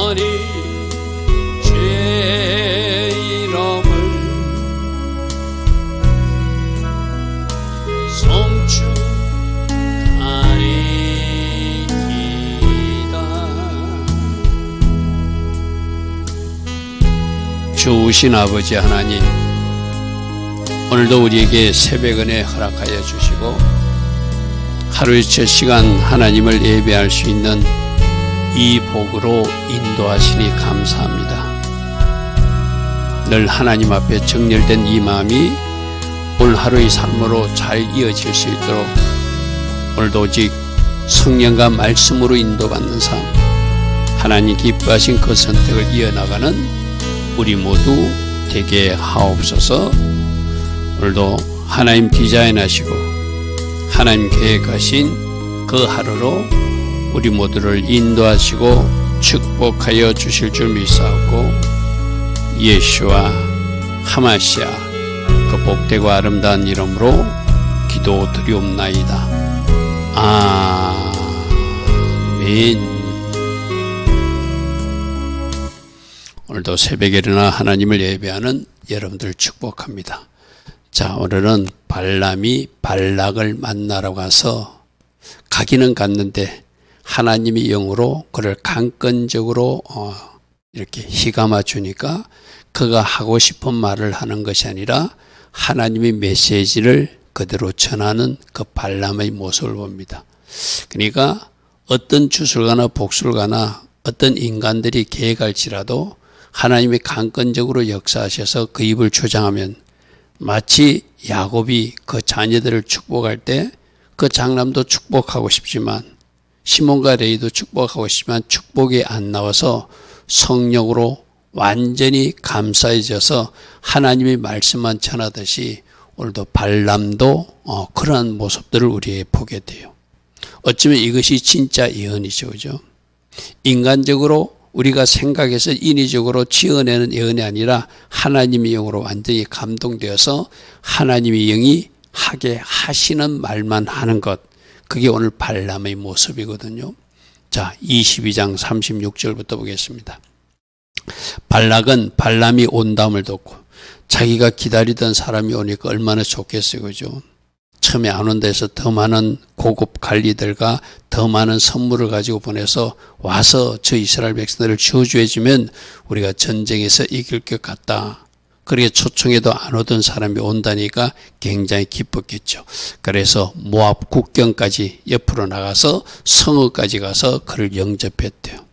영원히 죄 이름을 송축하리이다. 주우신 아버지 하나님, 오늘도 우리에게 새벽은혜 허락하여 주시고 하루의 첫 시간 하나님을 예배할 수 있는 이 복으로 인도하시니 감사합니다. 늘 하나님 앞에 정렬된 이 마음이 오늘 하루의 삶으로 잘 이어질 수 있도록 오늘도 오직 성령과 말씀으로 인도받는 삶, 하나님 기뻐하신 그 선택을 이어나가는 우리 모두 되게 하옵소서. 오늘도 하나님 디자인하시고 하나님 계획하신 그 하루로 우리 모두를 인도하시고 축복하여 주실 줄 믿사옵고 예수와 하마시아 그 복되고 아름다운 이름으로 기도드리옵나이다. 아멘. 오늘도 새벽에 일어나 하나님을 예배하는 여러분들 축복합니다. 자, 오늘은 발람이 발락을 만나러 가서 가기는 갔는데 하나님의 영으로 그를 강권적으로 이렇게 휘감아 주니까 그가 하고 싶은 말을 하는 것이 아니라 하나님의 메시지를 그대로 전하는 그 발람의 모습을 봅니다. 그러니까 어떤 주술가나 복술가나 어떤 인간들이 계획할지라도 하나님이 강권적으로 역사하셔서 그 입을 주장하면 마치 야곱이 그 자녀들을 축복할 때 그 장남도 축복하고 싶지만 시몬과 레위도 축복하고 싶지만 축복이 안 나와서 성령으로 완전히 감싸여져서 하나님의 말씀만 전하듯이 오늘도 발람도 그러한 모습들을 우리에게 보게 돼요. 어쩌면 이것이 진짜 예언이죠. 그죠? 인간적으로 우리가 생각해서 인위적으로 지어내는 예언이 아니라 하나님의 영으로 완전히 감동되어서 하나님의 영이 하게 하시는 말만 하는 것, 그게 오늘 발람의 모습이거든요. 자, 22장 36절부터 보겠습니다. 발락은 발람이 온담을 듣고 자기가 기다리던 사람이 오니까 얼마나 좋겠어요. 그죠? 처음에 안 온 데서 더 많은 고급 관리들과 더 많은 선물을 가지고 보내서 와서 저 이스라엘 백성들을 저주해주면 우리가 전쟁에서 이길 것 같다. 그렇게 초청해도 안 오던 사람이 온다니까 굉장히 기뻤겠죠. 그래서 모압 국경까지 옆으로 나가서 성읍까지 가서 그를 영접했대요.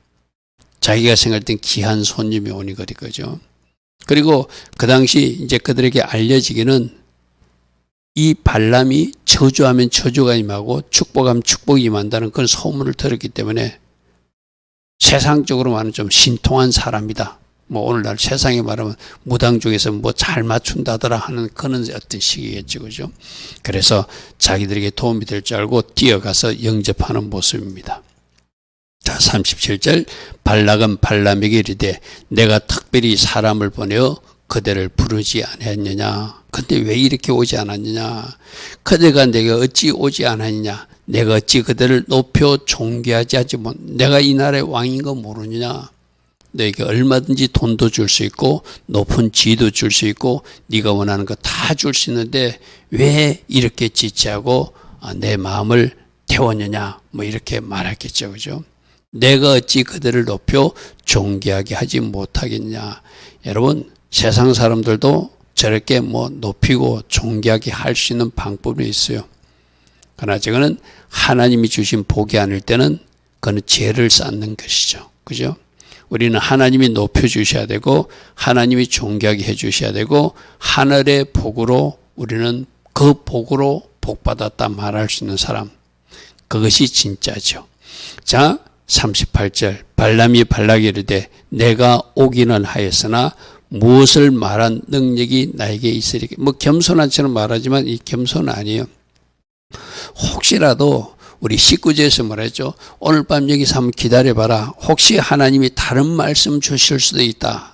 자기가 생각할 땐 귀한 손님이 오니 그거죠. 그리고 그 당시 이제 그들에게 알려지기는 이 발람이 저주하면 저주가 임하고 축복하면 축복이 임한다는 그런 소문을 들었기 때문에 세상적으로 말하면 좀 신통한 사람이다. 뭐 오늘날 세상에 말하면 무당 중에서 뭐 잘 맞춘다더라 하는 그런 어떤 식이겠죠. 그죠? 그래서 자기들에게 도움이 될 줄 알고 뛰어가서 영접하는 모습입니다. 자, 37절. 발락은 발람에게 이르되 내가 특별히 사람을 보내어 그대를 부르지 아니하느냐. 근데 왜 이렇게 오지 않았느냐. 그대가 내가 어찌 오지 않았느냐. 내가 어찌 그대를 높여 존귀하지 하지 못. 내가 이 나라의 왕인 거 모르느냐. 너에게 얼마든지 돈도 줄 수 있고 높은 지위도 줄 수 있고 네가 원하는 거 다 줄 수 있는데 왜 이렇게 지체하고 내 마음을 태웠느냐. 뭐 이렇게 말했겠죠. 그죠? 내가 어찌 그들을 높여 존귀하게 하지 못하겠냐. 여러분, 세상 사람들도 저렇게 뭐 높이고 존귀하게 할 수 있는 방법이 있어요. 그러나 저거는 하나님이 주신 복이 아닐 때는 그건 죄를 쌓는 것이죠. 그죠? 우리는 하나님이 높여주셔야 되고 하나님이 존귀하게 해주셔야 되고 하늘의 복으로 우리는 그 복으로 복받았다 말할 수 있는 사람, 그것이 진짜죠. 자, 38절. 발람이 발락에 이르되 내가 오기는 하였으나 무엇을 말한 능력이 나에게 있으리까. 뭐 겸손한처럼 말하지만 이 겸손은 아니에요. 혹시라도 우리 19절에서 말했죠. 오늘 밤 여기서 한번 기다려봐라. 혹시 하나님이 다른 말씀 주실 수도 있다.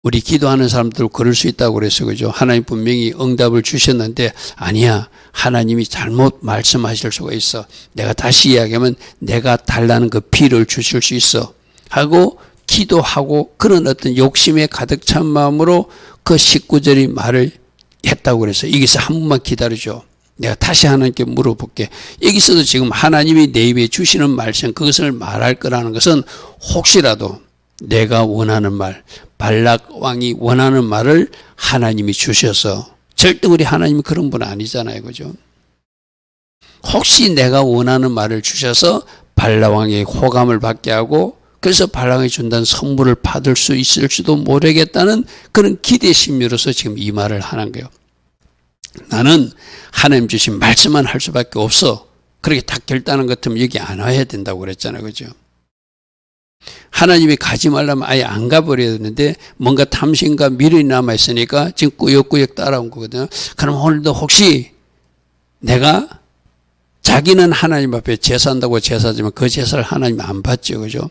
우리 기도하는 사람들 그럴 수 있다고 그랬어요. 그죠? 하나님 분명히 응답을 주셨는데 아니야. 하나님이 잘못 말씀하실 수가 있어. 내가 다시 이야기하면 내가 달라는 그 비를 주실 수 있어. 하고 기도하고 그런 어떤 욕심에 가득 찬 마음으로 그 19절의 말을 했다고 그래서 여기서 한 번만 기다려줘. 내가 다시 하나님께 물어볼게. 여기서도 지금 하나님이 내 입에 주시는 말씀 그것을 말할 거라는 것은 혹시라도 내가 원하는 말, 발락 왕이 원하는 말을 하나님이 주셔서 절대 우리 하나님이 그런 분 아니잖아요. 그죠? 혹시 내가 원하는 말을 주셔서 발락 왕의 호감을 받게 하고 그래서 발락 왕이 준다는 선물을 받을 수 있을지도 모르겠다는 그런 기대심으로서 지금 이 말을 하는 거예요. 나는 하나님 주신 말씀만 할 수밖에 없어. 그렇게 딱 결단한 것 같으면 여기 안 와야 된다고 그랬잖아요. 그죠? 하나님이 가지 말라면 아예 안 가버려야 되는데 뭔가 탐심과 미련이 남아있으니까 지금 꾸역꾸역 따라온 거거든요. 그럼 오늘도 혹시 내가 자기는 하나님 앞에 제사한다고 제사지만 그 제사를 하나님 안 받죠. 그죠?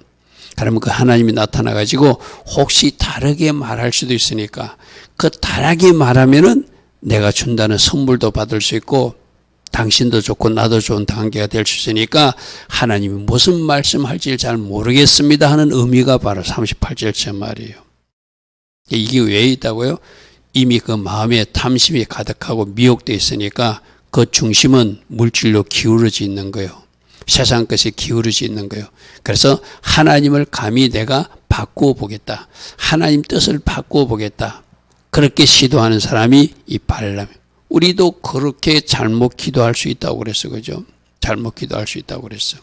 그러면 그 하나님이 나타나가지고 혹시 다르게 말할 수도 있으니까 그 다르게 말하면은 내가 준다는 선물도 받을 수 있고 당신도 좋고 나도 좋은 관계가 될 수 있으니까 하나님이 무슨 말씀할지 잘 모르겠습니다 하는 의미가 바로 38절째 말이에요. 이게 왜 있다고요? 이미 그 마음에 탐심이 가득하고 미혹되어 있으니까 그 중심은 물질로 기울어져 있는 거예요. 세상 것이 기울어져 있는 거예요. 그래서 하나님을 감히 내가 바꾸어 보겠다. 하나님 뜻을 바꾸어 보겠다. 그렇게 시도하는 사람이 이 발람. 우리도 그렇게 잘못 기도할 수 있다고 그랬어. 그죠? 잘못 기도할 수 있다고 그랬어.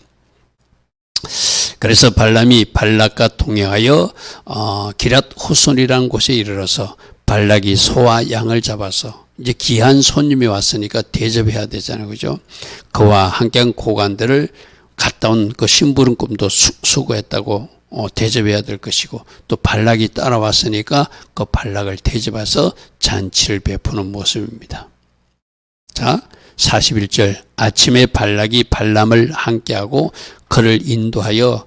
그래서 발람이 발락과 동행하여 기랏 후손이라는 곳에 이르러서 발락이 소와 양을 잡아서 이제 귀한 손님이 왔으니까 대접해야 되잖아요. 그죠? 그와 함께한 고관들을 갔다 온 그 심부름꾼도 수고했다고 대접해야 될 것이고 또 발락이 따라왔으니까 그 발락을 대접해서 잔치를 베푸는 모습입니다. 자, 41절 아침에 발락이 발람을 함께하고 그를 인도하여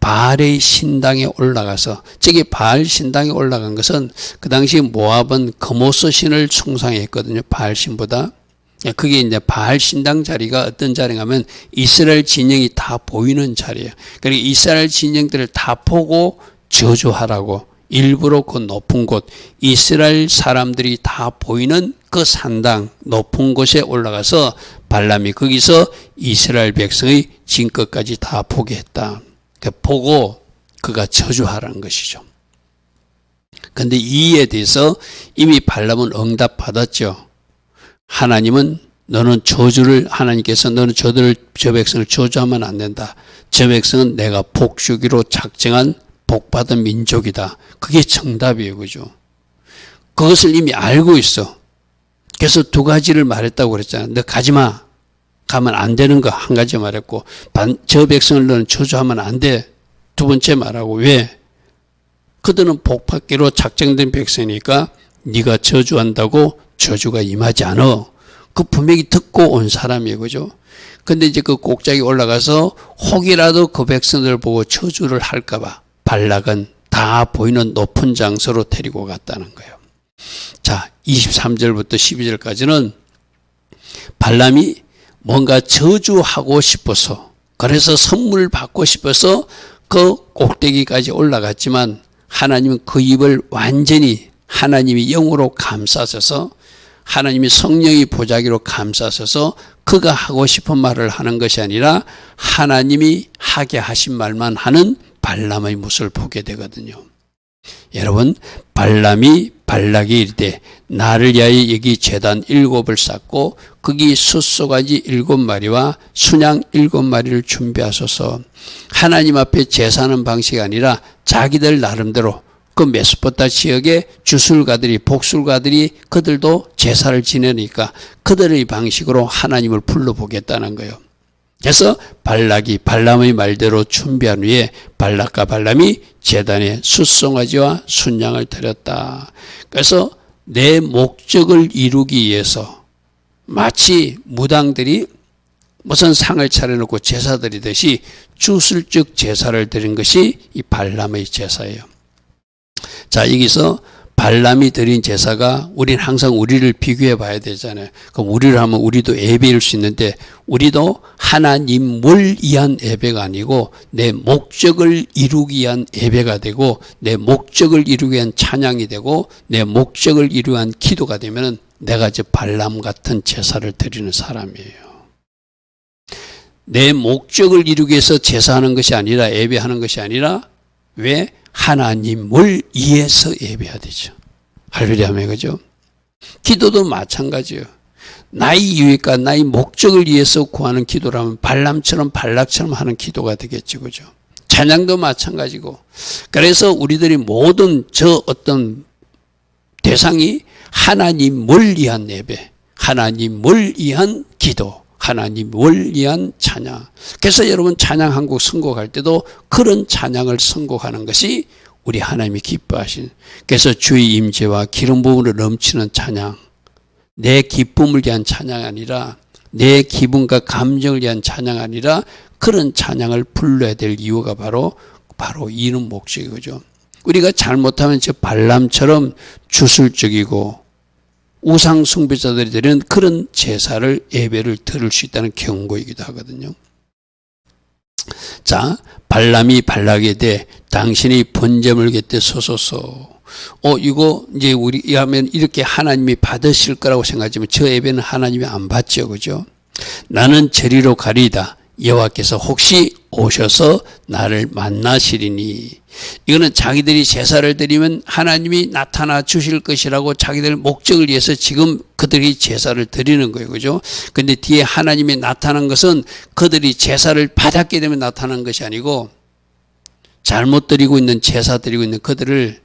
바알의 신당에 올라가서 저기 바알 신당에 올라간 것은 그 당시 모압은 그모스 신을 숭상했거든요. 바알 신보다. 그게 이제 바알 신당 자리가 어떤 자리가 하면 이스라엘 진영이 다 보이는 자리예요. 그러니까 이스라엘 진영들을 다 보고 저주하라고 일부러 그 높은 곳 이스라엘 사람들이 다 보이는 그 산당 높은 곳에 올라가서 발람이 거기서 이스라엘 백성의 진것까지 다 보게 했다. 보고 그가 저주하라는 것이죠. 그런데 이에 대해서 이미 발람은 응답받았죠. 하나님은 너는 저주를 하나님께서 너는 저 백성을 저주하면 안 된다. 저 백성은 내가 복 주기로 작정한 복받은 민족이다. 그게 정답이에요. 그죠? 그것을 이미 알고 있어. 그래서 두 가지를 말했다고 그랬잖아. 너 가지마. 가면 안 되는 거 한 가지 말했고 저 백성을 너는 저주하면 안 돼. 두 번째 말하고 왜? 그들은 복받기로 작정된 백성이니까 네가 저주한다고 저주가 임하지 않아. 그 분명히 듣고 온 사람이에요. 그죠? 근데 이제 그 꼭대기 올라가서 혹이라도 그 백성들 보고 저주를 할까 봐 발락은 다 보이는 높은 장소로 데리고 갔다는 거예요. 자, 23절부터 12절까지는 발람이 뭔가 저주하고 싶어서 그래서 선물을 받고 싶어서 그 꼭대기까지 올라갔지만 하나님은 그 입을 완전히 하나님이 영으로 감싸셔서 하나님이 성령이 보자기로 감싸셔서 그가 하고 싶은 말을 하는 것이 아니라 하나님이 하게 하신 말만 하는 발람의 모습을 보게 되거든요. 여러분 발람이 발락이 이르되 나를 위하여 여기 제단 7을 쌓고 거기 숫소가지 7마리와 순양 7마리를 준비하소서. 하나님 앞에 제사하는 방식이 아니라 자기들 나름대로 그 메소포타 지역의 주술가들이 복술가들이 그들도 제사를 지내니까 그들의 방식으로 하나님을 불러보겠다는 거예요. 그래서 발락이 발람의 말대로 준비한 후에 발락과 발람이 제단에 숫송아지와 순양을 드렸다. 그래서 내 목적을 이루기 위해서 마치 무당들이 무슨 상을 차려놓고 제사 드리듯이 주술적 제사를 드린 것이 이 발람의 제사예요. 자, 여기서 발람이 드린 제사가 우리는 항상 우리를 비교해 봐야 되잖아요. 그럼 우리를 하면 우리도 예배일 수 있는데 우리도 하나님을 위한 예배가 아니고 내 목적을 이루기 위한 예배가 되고 내 목적을 이루기 위한 찬양이 되고 내 목적을 이루기 위한 기도가 되면 내가 이제 발람 같은 제사를 드리는 사람이에요. 내 목적을 이루기 위해서 제사하는 것이 아니라 예배하는 것이 아니라 왜? 하나님을 위해서 예배해야 되죠. 할렐루야, 그죠? 기도도 마찬가지예요. 나의 유익과 나의 목적을 위해서 구하는 기도라면 발람처럼 발락처럼 하는 기도가 되겠죠, 그죠? 찬양도 마찬가지고. 그래서 우리들이 모든 저 어떤 대상이 하나님을 위한 예배, 하나님을 위한 기도, 하나님을 위한 찬양. 그래서 여러분 찬양 한 곡 선곡할 때도 그런 찬양을 선곡하는 것이 우리 하나님이 기뻐하신. 그래서 주의 임재와 기름 부음으로 넘치는 찬양. 내 기쁨을 위한 찬양이 아니라 내 기분과 감정을 위한 찬양이 아니라 그런 찬양을 불러야 될 이유가 바로 이런 목적이죠. 우리가 잘못하면 저 발람처럼 주술적이고 우상 숭배자들이 드리는 그런 제사를 예배를 드릴 수 있다는 경고이기도 하거든요. 자, 발람이 발락에 대해 당신이 번제물 곁에 서소서. 이거 이제 우리 하면 이렇게 하나님이 받으실 거라고 생각하지만 저 예배는 하나님이 안 받죠, 그죠? 나는 저리로 가리이다. 여호와께서 혹시 오셔서 나를 만나시리니. 이거는 자기들이 제사를 드리면 하나님이 나타나 주실 것이라고 자기들 목적을 위해서 지금 그들이 제사를 드리는 거예요, 그죠? 근데 뒤에 하나님이 나타난 것은 그들이 제사를 받았기 때문에 나타난 것이 아니고 잘못 드리고 있는 제사 드리고 있는 그들을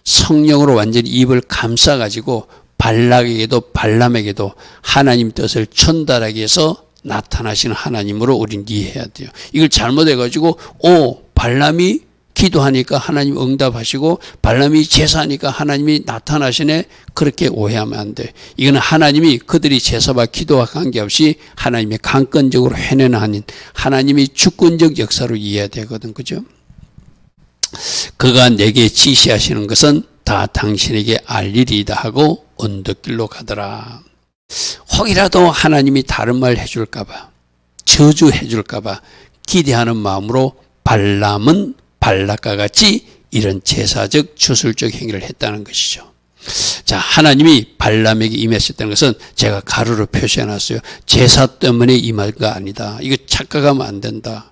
성령으로 완전히 입을 감싸가지고 발락에게도 발람에게도 하나님 뜻을 전달하기 위해서 나타나시는 하나님으로 우리는 이해해야 돼요. 이걸 잘못해가지고 발람이 기도하니까 하나님 응답하시고 발람이 제사하니까 하나님이 나타나시네, 그렇게 오해하면 안 돼. 이거는 하나님이 그들이 제사와 기도와 관계없이 하나님의 강권적으로 해내는 하나님이 주권적 역사로 이해해야 되거든, 그죠? 그가 내게 지시하시는 것은 다 당신에게 알 일이다 하고 언덕길로 가더라. 혹이라도 하나님이 다른 말 해줄까봐, 저주해줄까봐 기대하는 마음으로 발람은 발락과 같이 이런 제사적 주술적 행위를 했다는 것이죠. 자, 하나님이 발람에게 임하셨다는 것은 제가 가로로 표시해놨어요. 제사 때문에 임할 거 아니다. 이거 착각하면 안 된다.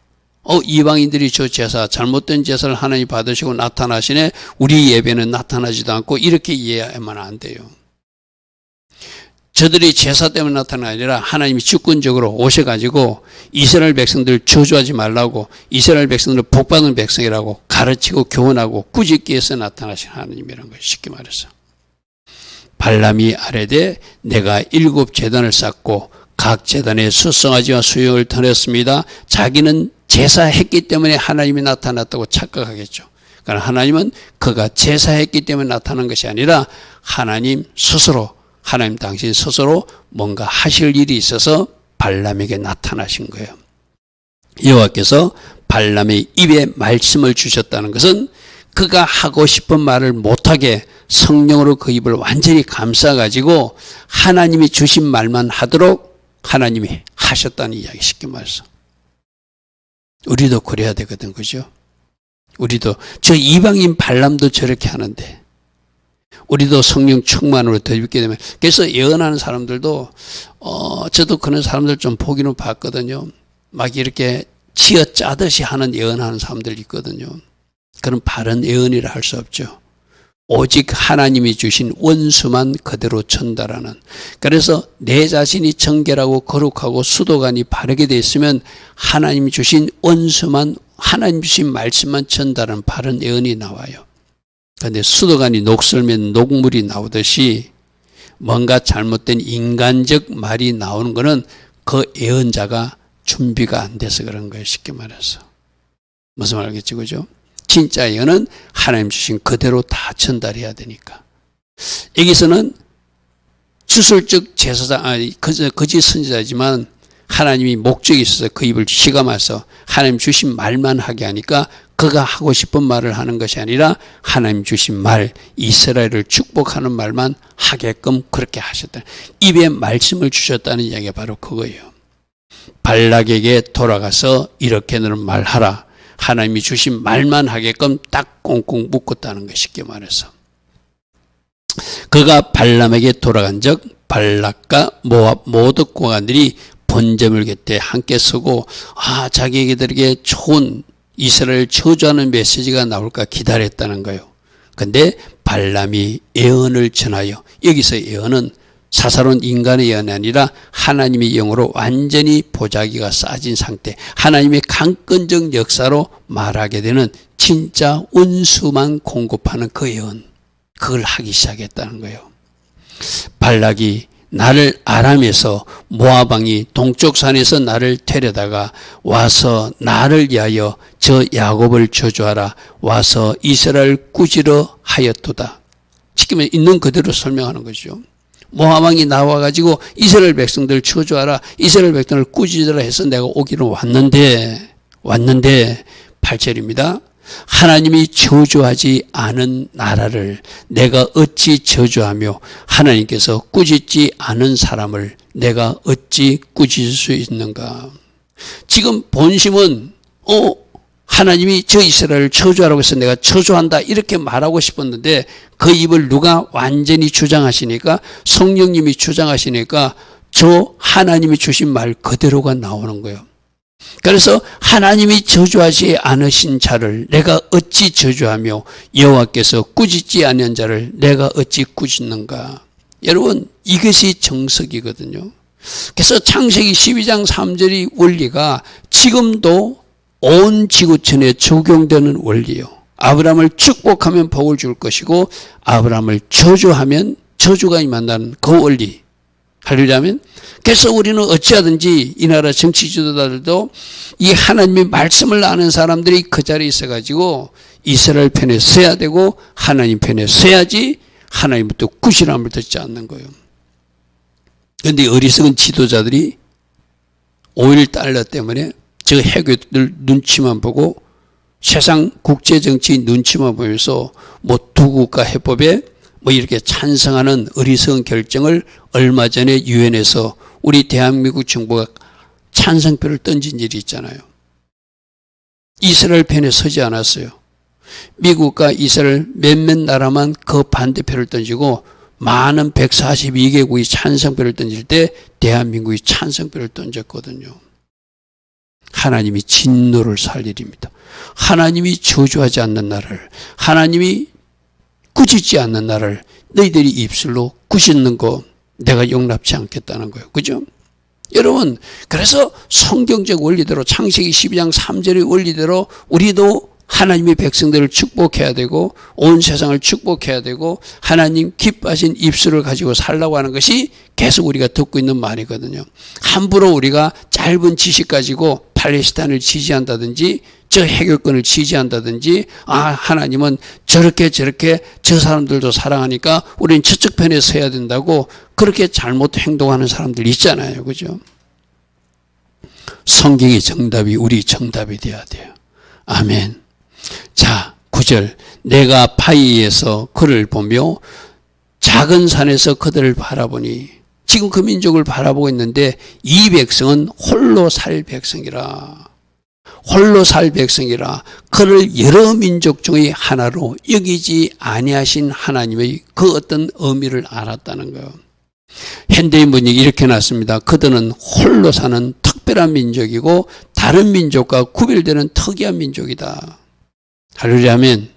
이방인들이 저 제사, 잘못된 제사를 하나님 받으시고 나타나시네, 우리 예배는 나타나지도 않고, 이렇게 이해하면 안 돼요. 저들이 제사 때문에 나타난 게 아니라 하나님이 주권적으로 오셔가지고 이스라엘 백성들 저주하지 말라고, 이스라엘 백성들 복받은 백성이라고 가르치고 교훈하고 꾸짖기 위해서 나타나신 하나님이라는 것이 쉽게 말해서. 발람이 아뢰되 내가 7 제단을 쌓고 각 제단에 수송아지와 수염을 터냈습니다. 자기는 제사했기 때문에 하나님이 나타났다고 착각하겠죠. 그러나 하나님은 그가 제사했기 때문에 나타난 것이 아니라 하나님 스스로, 하나님 당신 스스로 뭔가 하실 일이 있어서 발람에게 나타나신 거예요. 여호와께서 발람의 입에 말씀을 주셨다는 것은 그가 하고 싶은 말을 못하게 성령으로 그 입을 완전히 감싸가지고 하나님이 주신 말만 하도록 하나님이 하셨다는 이야기, 쉽게 말해서. 우리도 그래야 되거든, 그죠? 우리도, 저 이방인 발람도 저렇게 하는데 우리도 성령 충만으로 덧입게 되면, 그래서 예언하는 사람들도 저도 그런 사람들 좀 보기는 봤거든요. 막 이렇게 쥐어짜듯이 하는 예언하는 사람들 있거든요. 그런 바른 예언이라 할 수 없죠. 오직 하나님이 주신 원수만 그대로 전달하는. 그래서 내 자신이 정결하고 거룩하고 수도관이 바르게 되어 있으면 하나님이 주신 원수만, 하나님 주신 말씀만 전달하는 바른 예언이 나와요. 그런데 수도관이 녹슬면 녹물이 나오듯이 뭔가 잘못된 인간적 말이 나오는 것은 그 예언자가 준비가 안 돼서 그런 거예요, 쉽게 말해서. 무슨 말 알겠지, 그죠? 진짜 예언은 하나님 주신 그대로 다 전달해야 되니까. 여기서는 주술적 제사장, 거짓 선지자이지만 하나님이 목적이 있어서 그 입을 시감아서 하나님 주신 말만 하게 하니까 그가 하고 싶은 말을 하는 것이 아니라 하나님 주신 말, 이스라엘을 축복하는 말만 하게끔 그렇게 하셨다. 입에 말씀을 주셨다는 이야기가 바로 그거예요. 발락에게 돌아가서 이렇게 너는 말하라. 하나님이 주신 말만 하게끔 딱 꽁꽁 묶었다는 것, 쉽게 말해서. 그가 발람에게 돌아간 적 발락과 모압 모든 고관들이 번제물 곁에 함께 서고 자기에게 좋은 이스라엘 저주하는 메시지가 나올까 기다렸다는 거예요. 근데 발람이 예언을 전하여, 여기서 예언은 사사로운 인간의 예언이 아니라 하나님의 영으로 완전히 보자기가 싸진 상태, 하나님의 강권적 역사로 말하게 되는 진짜 원수만 공급하는 그 예언, 그걸 하기 시작했다는 거예요. 발락이 나를 아람에서 모압왕이 동쪽 산에서 나를 데려다가 와서 나를 위하여 저 야곱을 저주하라, 와서 이스라엘 꾸지러 하였도다. 지금 있는 그대로 설명하는 거죠. 모압왕이 나와가지고 이스라엘 백성들 저주하라, 이스라엘 백성을 꾸짖으라 해서 내가 오기로 왔는데 8절입니다. 하나님이 저주하지 않은 나라를 내가 어찌 저주하며 하나님께서 꾸짖지 않은 사람을 내가 어찌 꾸짖을 수 있는가. 지금 본심은 하나님이 저 이스라엘을 저주하라고 해서 내가 저주한다 이렇게 말하고 싶었는데 그 입을 누가 완전히 주장하시니까, 성령님이 주장하시니까 저 하나님이 주신 말 그대로가 나오는 거예요. 그래서 하나님이 저주하지 않으신 자를 내가 어찌 저주하며 여호와께서 꾸짖지 않은 자를 내가 어찌 꾸짖는가. 여러분, 이것이 정석이거든요. 그래서 창세기 12장 3절의 원리가 지금도 온 지구촌에 적용되는 원리예요. 아브라함을 축복하면 복을 줄 것이고 아브라함을 저주하면 저주가 임한다는 그 원리. 할렐루야면. 그래서 우리는 어찌하든지 이 나라 정치 지도자들도 이 하나님의 말씀을 아는 사람들이 그 자리에 있어가지고 이스라엘 편에 서야 되고 하나님 편에 서야지 하나님부터 꾸지람을 듣지 않는 거예요. 그런데 어리석은 지도자들이 오일 달러 때문에 저 해교들 눈치만 보고 세상 국제정치 눈치만 보면서 두 국가 해법에 이렇게 찬성하는 어리석은 결정을 얼마 전에 유엔에서 우리 대한민국 정부가 찬성표를 던진 일이 있잖아요. 이스라엘 편에 서지 않았어요. 미국과 이스라엘 몇몇 나라만 그 반대표를 던지고 많은 142개국이 찬성표를 던질 때 대한민국이 찬성표를 던졌거든요. 하나님이 진노를 살 일입니다. 하나님이 저주하지 않는 나라를, 하나님이 꾸짖지 않는 나라를 너희들이 입술로 꾸짖는 거 내가 용납치 않겠다는 거예요. 그죠? 여러분, 그래서 성경적 원리대로 창세기 12장 3절의 원리대로 우리도 하나님의 백성들을 축복해야 되고 온 세상을 축복해야 되고 하나님 기뻐하신 입술을 가지고 살라고 하는 것이 계속 우리가 듣고 있는 말이거든요. 함부로 우리가 짧은 지식 가지고 팔레스타인을 지지한다든지 저 해결권을 지지한다든지 하나님은 저렇게 저 사람들도 사랑하니까 우리는 저쪽 편에 서야 된다고 그렇게 잘못 행동하는 사람들 있잖아요. 그죠? 성경의 정답이 우리 정답이 되어야 돼요. 아멘. 자, 9절. 내가 바위에서 그를 보며 작은 산에서 그들을 바라보니, 지금 그 민족을 바라보고 있는데 이 백성은 홀로 살 백성이라. 홀로 살 백성이라. 그를 여러 민족 중의 하나로 여기지 아니하신 하나님의 그 어떤 의미를 알았다는 거예요. 현대인 분이 이렇게 놨습니다. 그들은 홀로 사는 특별한 민족이고 다른 민족과 구별되는 특이한 민족이다. 할렐루야 아멘.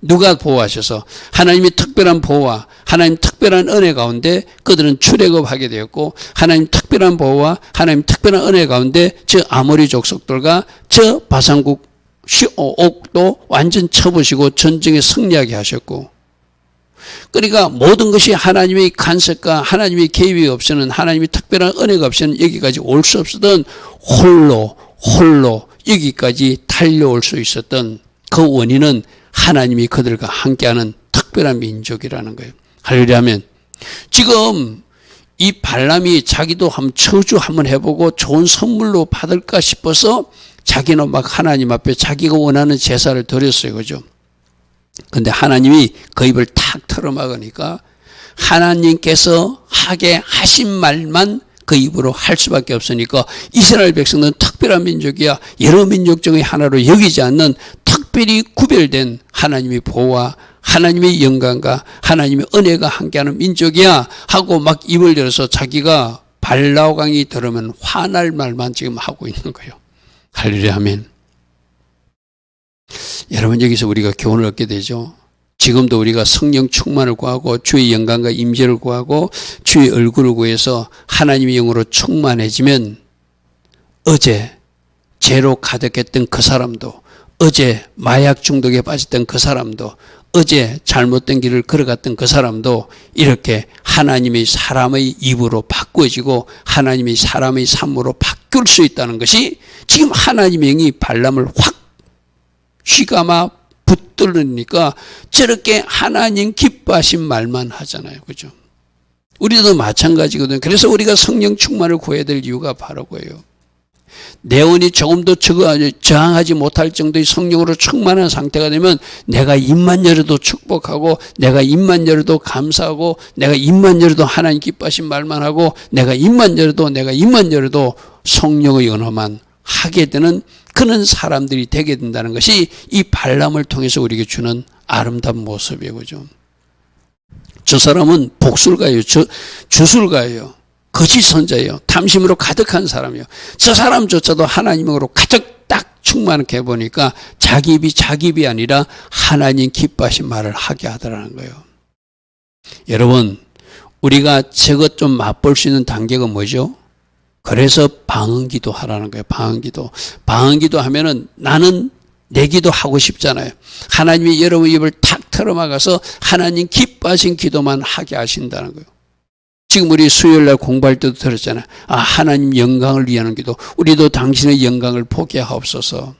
누가 보호하셔서 하나님의 특별한 보호와 하나님 특별한 은혜 가운데 그들은 출애굽하게 되었고, 하나님 특별한 보호와 하나님 특별한 은혜 가운데 저 아모리 족속들과 저 바산국 옥도 완전 쳐부시고 전쟁에 승리하게 하셨고, 그러니까 모든 것이 하나님의 간섭과 하나님의 개입이 없이는, 하나님의 특별한 은혜가 없이는 여기까지 올 수 없었던 홀로 여기까지 달려올 수 있었던 그 원인은 하나님이 그들과 함께하는 특별한 민족이라는 거예요. 할렐루야 아멘. 지금 이 발람이 자기도 한번 저주 한번 해보고 좋은 선물로 받을까 싶어서 자기는 막 하나님 앞에 자기가 원하는 제사를 드렸어요. 그죠? 근데 하나님이 그 입을 탁 털어막으니까 하나님께서 하게 하신 말만 그 입으로 할 수밖에 없으니까 이스라엘 백성은 특별한 민족이야. 여러 민족 중의 하나로 여기지 않는 특별히 구별된 하나님의 보호와 하나님의 영광과 하나님의 은혜가 함께하는 민족이야 하고 막 입을 열어서 자기가 발라오강이 들으면 화날 말만 지금 하고 있는 거예요. 할렐루야 아멘. 여러분 여기서 우리가 교훈을 얻게 되죠. 지금도 우리가 성령 충만을 구하고 주의 영광과 임재를 구하고 주의 얼굴을 구해서 하나님의 영으로 충만해지면 어제 죄로 가득했던 그 사람도 어제 마약 중독에 빠졌던 그 사람도 어제 잘못된 길을 걸어갔던 그 사람도 이렇게 하나님의 사람의 입으로 바꾸어지고 하나님의 사람의 삶으로 바뀔 수 있다는 것이 지금 하나님의 영이 발람을 확 휘감아 붙들으니까 저렇게 하나님 기뻐하신 말만 하잖아요. 그죠? 우리도 마찬가지거든요. 그래서 우리가 성령 충만을 구해야 될 이유가 바로 그거예요. 내원이 조금도 저항하지 못할 정도의 성령으로 충만한 상태가 되면 내가 입만 열어도 축복하고 내가 입만 열어도 감사하고 내가 입만 열어도 하나님 기뻐하신 말만 하고 내가 입만 열어도 성령의 언어만 하게 되는 그런 사람들이 되게 된다는 것이 이 발람을 통해서 우리에게 주는 아름다운 모습이에요. 그죠? 저 사람은 복술가예요. 주술가예요. 거짓 선자예요. 탐심으로 가득한 사람이에요. 저 사람조차도 하나님으로 가득 딱 충만하게 해보니까 자기 입이 아니라 하나님 기뻐하신 말을 하게 하더라는 거예요. 여러분 우리가 저것 좀 맛볼 수 있는 단계가 뭐죠? 그래서 방언기도 하라는 거예요. 방언기도 하면은 나는 내 기도 하고 싶잖아요. 하나님이 여러분 입을 탁 털어막아서 하나님 기뻐하신 기도만 하게 하신다는 거예요. 지금 우리 수요일날 공부할 때도 들었잖아요. 하나님 영광을 위하는 기도. 우리도 당신의 영광을 보게 하옵소서.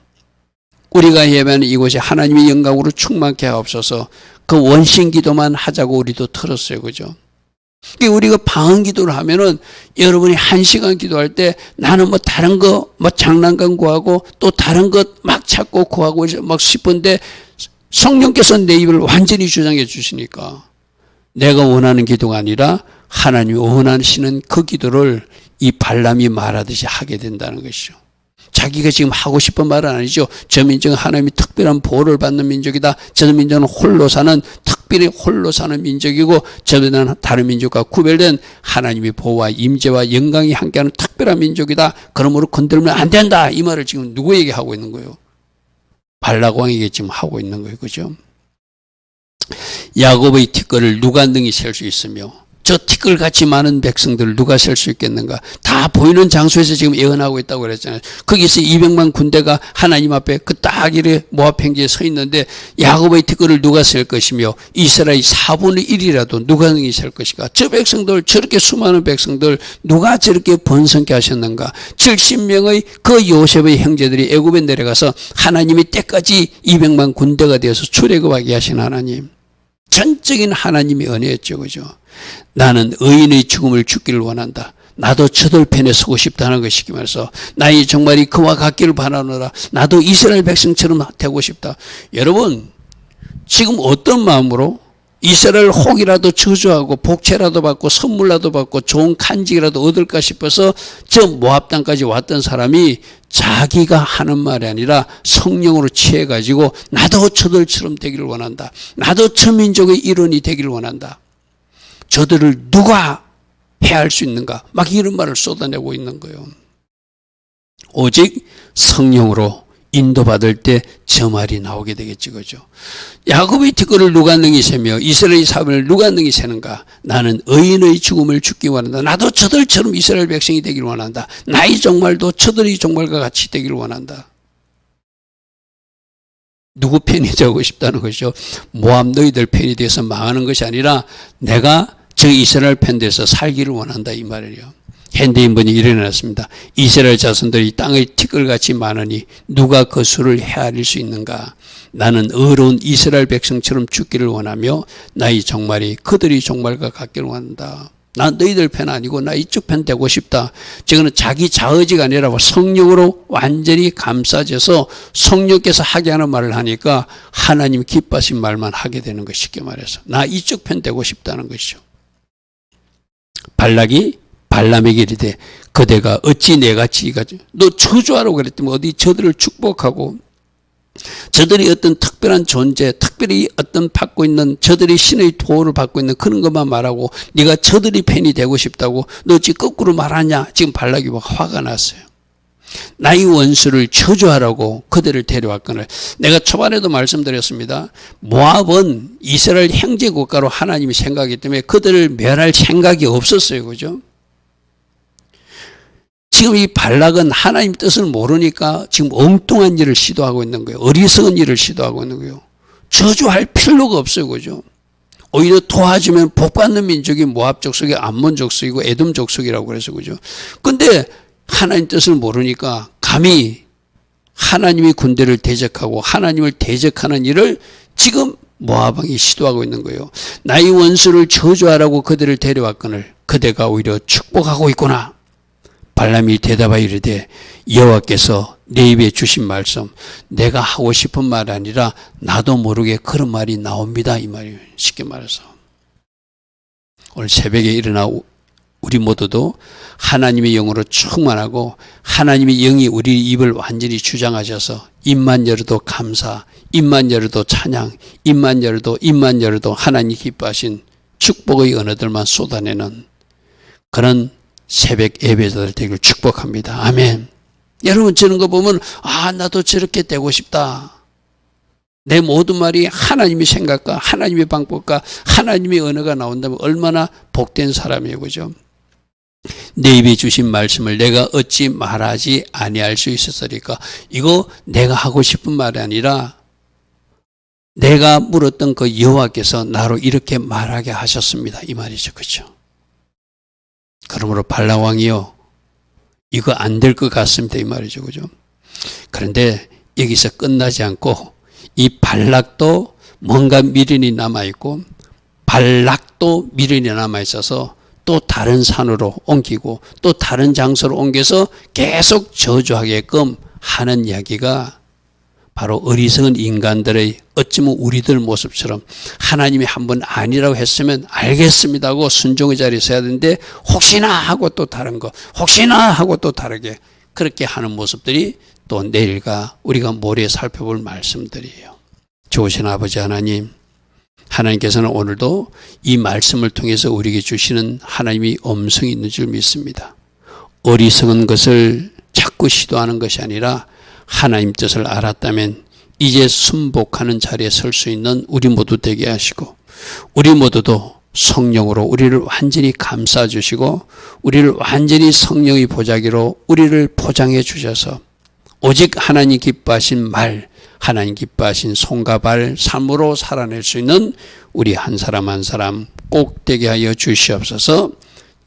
우리가 예배하는 이곳이 하나님의 영광으로 충만케 하옵소서. 그 원신 기도만 하자고 우리도 들었어요. 그죠? 우리가 방언 기도를 하면은 여러분이 1시간 기도할 때 나는 뭐 다른 거 뭐 장난감 구하고 또 다른 것 막 찾고 구하고 막 싶은데 성령께서 내 입을 완전히 주장해 주시니까 내가 원하는 기도가 아니라 하나님이 원하시는 그 기도를 이 발람이 말하듯이 하게 된다는 것이죠. 자기가 지금 하고 싶은 말은 아니죠. 저 민족은 하나님이 특별한 보호를 받는 민족이다. 저 민족은 특별히 홀로 사는 민족이고 저들은 다른 민족과 구별된 하나님의 보호와 임재와 영광이 함께하는 특별한 민족이다. 그러므로 건들면 안 된다. 이 말을 지금 누구에게 하고 있는 거예요? 발락 왕에게 지금 하고 있는 거예요. 그죠? 야곱의 티끌을 누가 능히 셀 수 있으며 저 티끌같이 많은 백성들을 누가 셀 수 있겠는가? 다 보이는 장소에서 지금 예언하고 있다고 그랬잖아요. 거기서 200만 군대가 하나님 앞에 그 딱 이래 모압 평지에 서 있는데 야곱의 티끌을 누가 셀 것이며 이스라엘 4분의 1이라도 누가 능히 셀 것인가? 저 백성들 저렇게 수많은 백성들 누가 저렇게 번성케 하셨는가? 70명의 그 요셉의 형제들이 애굽에 내려가서 하나님의 때까지 200만 군대가 되어서 출애굽하게 하신 하나님. 전적인 하나님의 은혜였죠. 그죠? 나는 의인의 죽음을 죽기를 원한다. 나도 저들 편에 서고 싶다는 것이기 말해서 나의 정말이 그와 같기를 바라노라. 나도 이스라엘 백성처럼 되고 싶다. 여러분 지금 어떤 마음으로 이스라엘 혹이라도 저주하고 복채라도 받고 선물라도 받고 좋은 간직이라도 얻을까 싶어서 저 모압 땅까지 왔던 사람이 자기가 하는 말이 아니라 성령으로 취해가지고 나도 저들처럼 되기를 원한다. 나도 저 민족의 일원이 되기를 원한다. 저들을 누가 해할 수 있는가? 막 이런 말을 쏟아내고 있는 거예요. 오직 성령으로 인도받을 때 저 말이 나오게 되겠지. 그죠? 야곱의 티끌을 누가 능히 세며 이스라엘의 사분을 누가 능히 세는가? 나는 의인의 죽음을 죽기 원한다. 나도 저들처럼 이스라엘 백성이 되기를 원한다. 나의 종말도 저들의 종말과 같이 되기를 원한다. 누구 편이 되고 싶다는 것이죠. 모압 너희들 편이 돼서 망하는 것이 아니라 내가 저 이스라엘 편 돼서 살기를 원한다 이 말이에요. 현대인분이 일어났습니다. 이스라엘 자손들이 땅의 티끌같이 많으니 누가 그 수를 헤아릴 수 있는가? 나는 의로운 이스라엘 백성처럼 죽기를 원하며 나의 종말이 그들의 종말과 같기를 원한다. 나 너희들 편 아니고 나 이쪽 편 되고 싶다. 저거는 자기 자의지가 아니라 성령으로 완전히 감싸져서 성령께서 하게 하는 말을 하니까 하나님 기뻐하신 말만 하게 되는 것, 쉽게 말해서. 나 이쪽 편 되고 싶다는 것이죠. 발락이 발람에게 이르되 그대가 어찌 내같이 이가지 너 저주하라고 그랬더니 어디 저들을 축복하고 저들이 어떤 특별한 존재, 특별히 어떤 받고 있는 저들이 신의 도움을 받고 있는 그런 것만 말하고 네가 저들이 팬이 되고 싶다고 너 어찌 거꾸로 말하냐. 지금 발락이 화가 났어요. 나의 원수를 저주하라고 그들을 데려왔거늘. 내가 초반에도 말씀드렸습니다. 모압은 이스라엘 형제 국가로 하나님이 생각하기 때문에 그들을 멸할 생각이 없었어요. 그죠? 지금 이 발락은 하나님 뜻을 모르니까 지금 엉뚱한 일을 시도하고 있는 거예요. 어리석은 일을 시도하고 있는 거예요. 저주할 필요가 없어요. 그죠? 오히려 도와주면 복받는 민족이 모압 족속이 암몬 족속이고 에돔 족속이라고 그래서 그죠? 근데 하나님 뜻을 모르니까 감히 하나님의 군대를 대적하고 하나님을 대적하는 일을 지금 모압 왕이 시도하고 있는 거예요. 나의 원수를 저주하라고 그들을 데려왔거늘 그대가 오히려 축복하고 있구나. 발람이 대답하여 이르되 여호와께서 내 입에 주신 말씀, 내가 하고 싶은 말 아니라 나도 모르게 그런 말이 나옵니다. 이 말이에요. 쉽게 말해서 오늘 새벽에 일어나 우리 모두도 하나님의 영으로 충만하고 하나님의 영이 우리 입을 완전히 주장하셔서 입만 열어도 감사, 입만 열어도 찬양, 입만 열어도 하나님 기뻐하신 축복의 언어들만 쏟아내는 그런 새벽 예배자들 되기를 축복합니다. 아멘. 여러분 저런 거 보면 나도 저렇게 되고 싶다. 내 모든 말이 하나님의 생각과 하나님의 방법과 하나님의 언어가 나온다면 얼마나 복된 사람이에요. 그죠? 내 입에 주신 말씀을 내가 어찌 말하지 아니할 수 있었으리까. 이거 내가 하고 싶은 말이 아니라 내가 물었던 그 여호와께서 나로 이렇게 말하게 하셨습니다. 이 말이죠. 그렇죠? 그러므로 발락 왕이요 이거 안 될 것 같습니다. 이 말이죠. 그죠? 그런데 여기서 끝나지 않고 이 발락도 뭔가 미련이 남아있고 발락도 미련이 남아있어서 또 다른 산으로 옮기고 또 다른 장소로 옮겨서 계속 저주하게끔 하는 이야기가 바로 어리석은 인간들의 어쩌면 우리들 모습처럼 하나님이 한번 아니라고 했으면 알겠습니다 하고 순종의 자리에 서야 되는데 혹시나 하고 또 다른 거 혹시나 하고 또 다르게 그렇게 하는 모습들이 또 내일과 우리가 모레 살펴볼 말씀들이에요. 좋으신 아버지 하나님, 하나님께서는 오늘도 이 말씀을 통해서 우리에게 주시는 하나님의 음성이 있는 줄 믿습니다. 어리석은 것을 자꾸 시도하는 것이 아니라 하나님 뜻을 알았다면 이제 순복하는 자리에 설 수 있는 우리 모두 되게 하시고 우리 모두도 성령으로 우리를 완전히 감싸주시고 우리를 완전히 성령의 보자기로 우리를 포장해 주셔서 오직 하나님 기뻐하신 말, 하나님 기뻐하신 손과 발, 삶으로 살아낼 수 있는 우리 한 사람 한 사람 꼭 되게 하여 주시옵소서.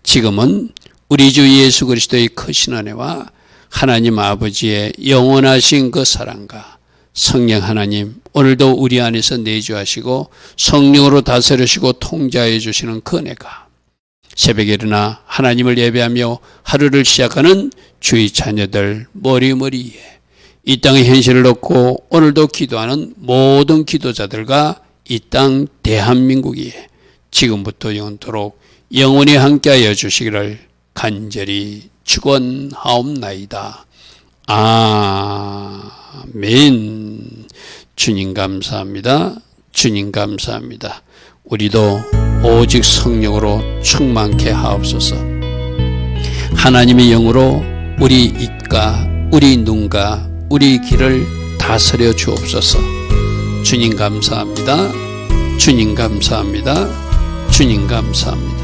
지금은 우리 주 예수 그리스도의 크신 은혜와 하나님 아버지의 영원하신 그 사랑과 성령 하나님 오늘도 우리 안에서 내주하시고 성령으로 다스리시고 통제하여 주시는 그 은혜가 새벽에 일어나 하나님을 예배하며 하루를 시작하는 주의 자녀들 머리머리에 이 땅의 현실을 놓고 오늘도 기도하는 모든 기도자들과 이 땅 대한민국에 지금부터 영원토록 영원히 함께하여 주시기를 간절히 축원하옵나이다. 아멘. 주님 감사합니다. 주님 감사합니다. 우리도 오직 성령으로 충만케 하옵소서. 하나님의 영으로 우리 입과 우리 눈과 우리 귀를 다스려 주옵소서. 주님 감사합니다. 주님 감사합니다. 주님 감사합니다.